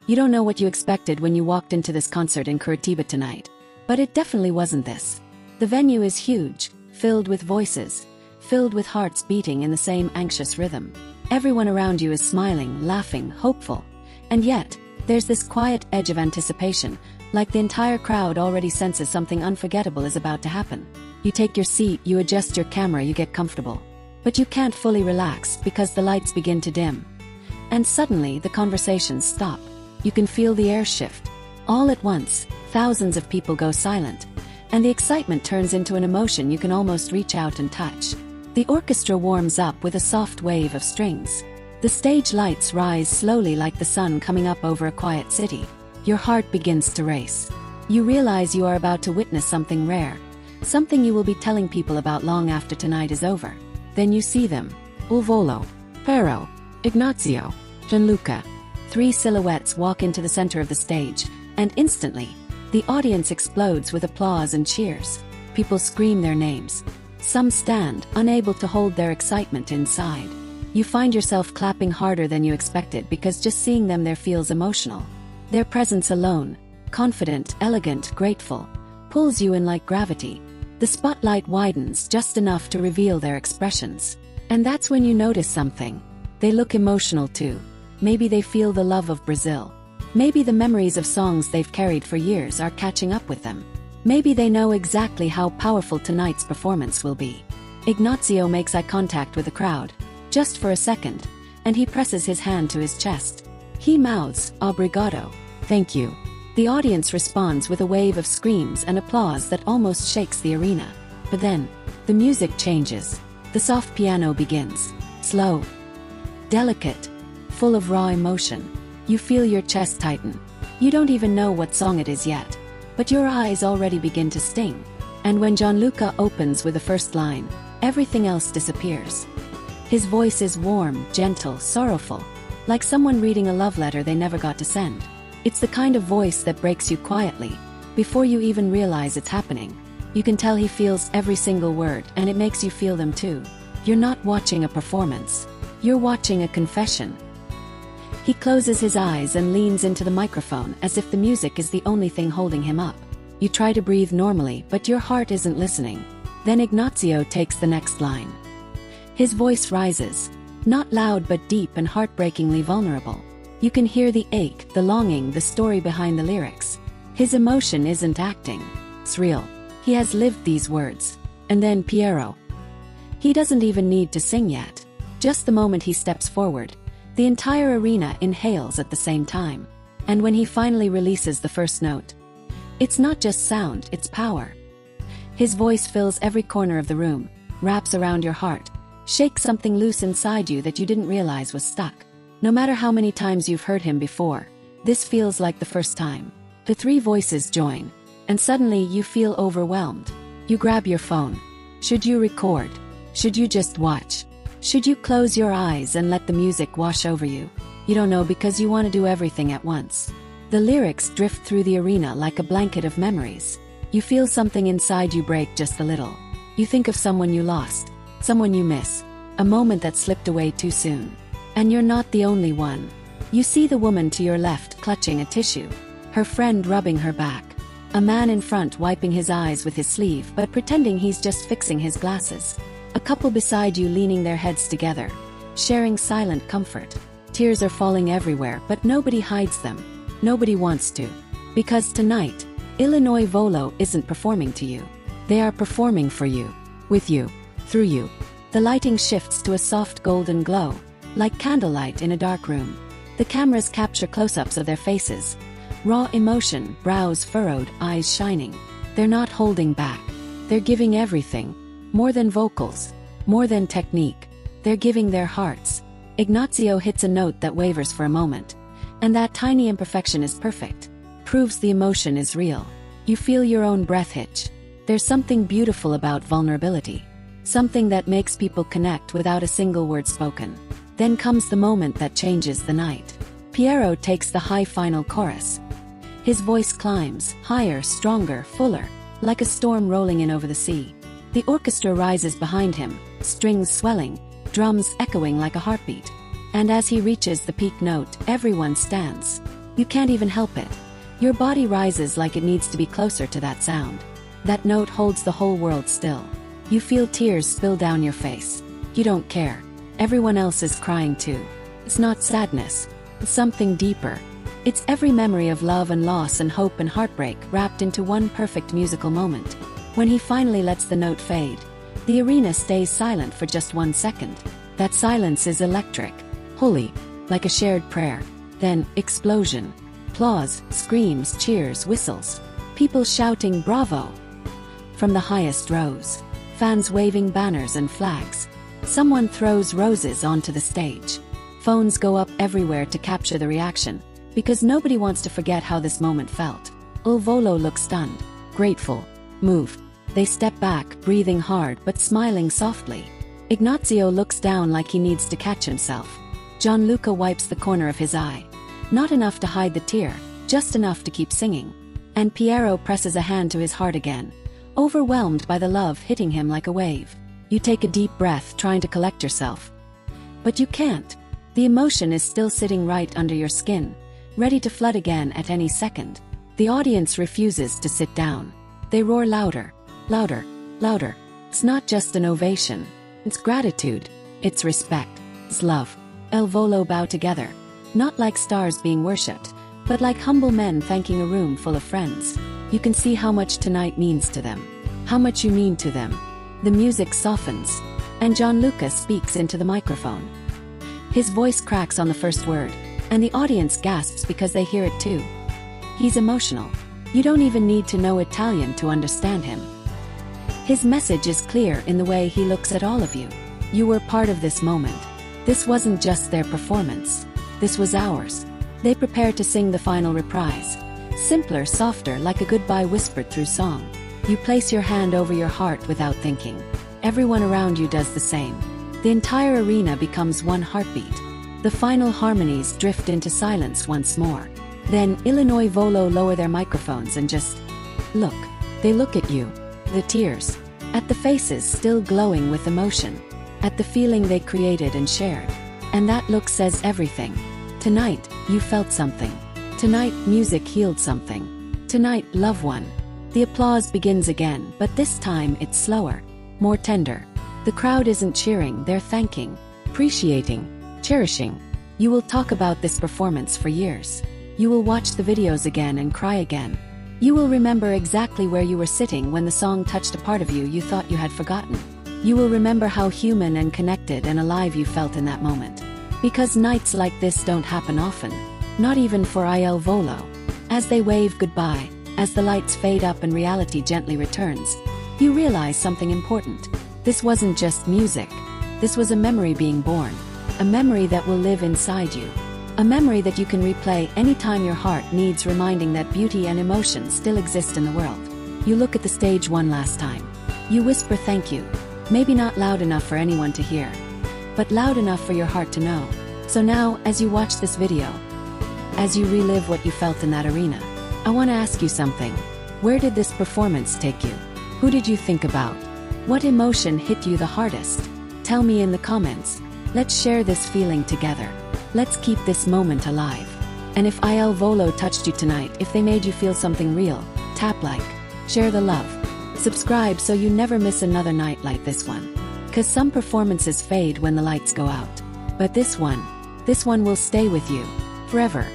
You don't know what you expected when you walked into this concert in Curitiba tonight. But it definitely wasn't this. The venue is huge, filled with voices, filled with hearts beating in the same anxious rhythm. Everyone around you is smiling, laughing, hopeful. And yet, there's this quiet edge of anticipation, like the entire crowd already senses something unforgettable is about to happen. You take your seat, you adjust your camera, you get comfortable. But you can't fully relax because the lights begin to dim. And suddenly, the conversations stop. You can feel the air shift. All at once, thousands of people go silent, and the excitement turns into an emotion you can almost reach out and touch. The orchestra warms up with a soft wave of strings. The stage lights rise slowly like the sun coming up over a quiet city. Your heart begins to race. You realize you are about to witness something rare, something you will be telling people about long after tonight is over. Then you see them. Il Volo, Piero, Ignazio, Gianluca. 3 silhouettes walk into the center of the stage, and instantly, the audience explodes with applause and cheers. People scream their names. Some stand, unable to hold their excitement inside. You find yourself clapping harder than you expected because just seeing them there feels emotional. Their presence alone, confident, elegant, grateful, pulls you in like gravity. The spotlight widens just enough to reveal their expressions. And that's when you notice something. They look emotional too. Maybe they feel the love of Brazil. Maybe the memories of songs they've carried for years are catching up with them. Maybe they know exactly how powerful tonight's performance will be. Ignazio makes eye contact with the crowd, just for a second, and he presses his hand to his chest. He mouths, "Obrigado," thank you. The audience responds with a wave of screams and applause that almost shakes the arena. But then, the music changes. The soft piano begins. Slow, delicate, full of raw emotion. You feel your chest tighten. You don't even know what song it is yet, but your eyes already begin to sting. And when Gianluca opens with the first line, everything else disappears. His voice is warm, gentle, sorrowful, like someone reading a love letter they never got to send. It's the kind of voice that breaks you quietly, before you even realize it's happening. You can tell he feels every single word, and it makes you feel them too. You're not watching a performance. You're watching a confession. He closes his eyes and leans into the microphone as if the music is the only thing holding him up. You try to breathe normally, but your heart isn't listening. Then Ignazio takes the next line. His voice rises, not loud but deep and heartbreakingly vulnerable. You can hear the ache, the longing, the story behind the lyrics. His emotion isn't acting. It's real. He has lived these words. And then Piero. He doesn't even need to sing yet. Just the moment he steps forward, the entire arena inhales at the same time. And when he finally releases the first note, it's not just sound, it's power. His voice fills every corner of the room, wraps around your heart, shakes something loose inside you that you didn't realize was stuck. No matter how many times you've heard him before, this feels like the first time. The 3 voices join, and suddenly you feel overwhelmed. You grab your phone. Should you record? Should you just watch? Should you close your eyes and let the music wash over you? You don't know because you want to do everything at once. The lyrics drift through the arena like a blanket of memories. You feel something inside you break just a little. You think of someone you lost, someone you miss, a moment that slipped away too soon. And you're not the only one. You see the woman to your left clutching a tissue, her friend rubbing her back, a man in front wiping his eyes with his sleeve but pretending he's just fixing his glasses. A couple beside you leaning their heads together, sharing silent comfort. Tears are falling everywhere, but nobody hides them. Nobody wants to. Because tonight, Il Volo isn't performing to you. They are performing for you, with you, through you. The lighting shifts to a soft golden glow, like candlelight in a dark room. The cameras capture close-ups of their faces. Raw emotion, brows furrowed, eyes shining. They're not holding back. They're giving everything. More than vocals, more than technique. They're giving their hearts. Ignazio hits a note that wavers for a moment. And that tiny imperfection is perfect. Proves the emotion is real. You feel your own breath hitch. There's something beautiful about vulnerability. Something that makes people connect without a single word spoken. Then comes the moment that changes the night. Piero takes the high final chorus. His voice climbs, higher, stronger, fuller, like a storm rolling in over the sea. The orchestra rises behind him, strings swelling, drums echoing like a heartbeat. And as he reaches the peak note, everyone stands. You can't even help it. Your body rises like it needs to be closer to that sound. That note holds the whole world still. You feel tears spill down your face. You don't care. Everyone else is crying too. It's not sadness. It's something deeper. It's every memory of love and loss and hope and heartbreak wrapped into one perfect musical moment. When he finally lets the note fade, the arena stays silent for just 1 second. That silence is electric, holy, like a shared prayer. Then, explosion. Applause, screams, cheers, whistles. People shouting bravo from the highest rows. Fans waving banners and flags. Someone throws roses onto the stage. Phones go up everywhere to capture the reaction, because nobody wants to forget how this moment felt. Il Volo looks stunned, grateful, moved. They step back, breathing hard but smiling softly. Ignazio looks down like he needs to catch himself. Gianluca wipes the corner of his eye. Not enough to hide the tear, just enough to keep singing. And Piero presses a hand to his heart again, overwhelmed by the love hitting him like a wave. You take a deep breath, trying to collect yourself. But you can't. The emotion is still sitting right under your skin, ready to flood again at any second. The audience refuses to sit down. They roar louder, louder, louder. It's not just an ovation. It's gratitude. It's respect. It's love. Il Volo bow together. Not like stars being worshipped, but like humble men thanking a room full of friends. You can see how much tonight means to them. How much you mean to them. The music softens, and Gianluca speaks into the microphone. His voice cracks on the first word, and the audience gasps because they hear it too. He's emotional. You don't even need to know Italian to understand him. His message is clear in the way he looks at all of you. You were part of this moment. This wasn't just their performance. This was ours. They prepared to sing the final reprise. Simpler, softer, like a goodbye whispered through song. You place your hand over your heart without thinking. Everyone around you does the same. The entire arena becomes one heartbeat. The final harmonies drift into silence once more. Then Il Volo lower their microphones and just look. They look at you. The tears. At the faces still glowing with emotion. At the feeling they created and shared. And that look says everything. Tonight, you felt something. Tonight, music healed something. Tonight, love won. The applause begins again, but this time it's slower, more tender. The crowd isn't cheering, they're thanking, appreciating, cherishing. You will talk about this performance for years. You will watch the videos again and cry again. You will remember exactly where you were sitting when the song touched a part of you you thought you had forgotten. You will remember how human and connected and alive you felt in that moment. Because nights like this don't happen often. Not even for Il Volo. As they wave goodbye, as the lights fade up and reality gently returns, you realize something important. This wasn't just music. This was a memory being born. A memory that will live inside you. A memory that you can replay anytime your heart needs reminding that beauty and emotion still exist in the world. You look at the stage one last time. You whisper thank you. Maybe not loud enough for anyone to hear, but loud enough for your heart to know. So now, as you watch this video, as you relive what you felt in that arena, I want to ask you something. Where did this performance take you? Who did you think about? What emotion hit you the hardest? Tell me in the comments. Let's share this feeling together. Let's keep this moment alive. And if Il Volo touched you tonight, if they made you feel something real, tap like, share the love. Subscribe so you never miss another night like this one. 'Cause some performances fade when the lights go out. But this one will stay with you. Forever.